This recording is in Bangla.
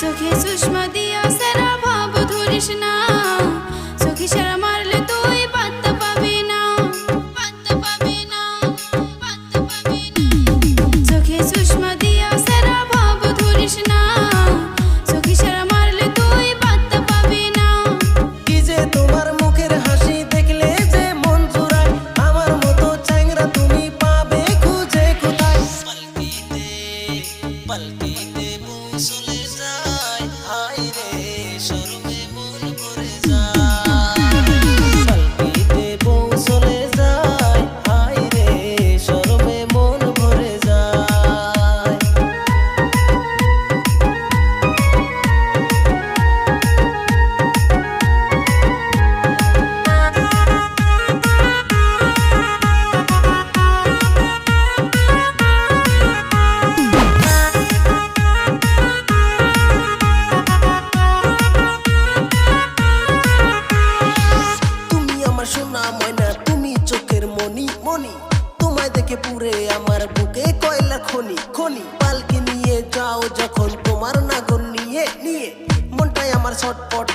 চোখে সুষমা দিয়া সারা ভাব ধরিস না, চোখে সারা মারলে তুই পাত্তা পাবি না, পাত্তা পাবি না, পাত্তা পাবি না। চোখে সুষমা দিয়া সারা ভাব ধরিস না, চোখে সারা মারলে তুই পাত্তা পাবি না। কি যে তোমার মুখের হাসি দেখলে যে মন জুড়ায়, আমার মতো চ্যাংরা তুমি পাবে খুঁজে কোথায়। পালকিতে মন চলে যায়, হায় রে শরমে মন ভরে যায়। পালকিতে মন চলে যায়, হায় রে শরমে মন ভরে যায়। সোনা ময়না তুমি চোখের মনি মনি, তোমায় দেখে পুরে আমার বুকে কয়লা খনি খনি। পালকি নিয়ে যাও যখন তোমার নাগর নিয়ে নিয়ে, মনটাই আমার ছটপট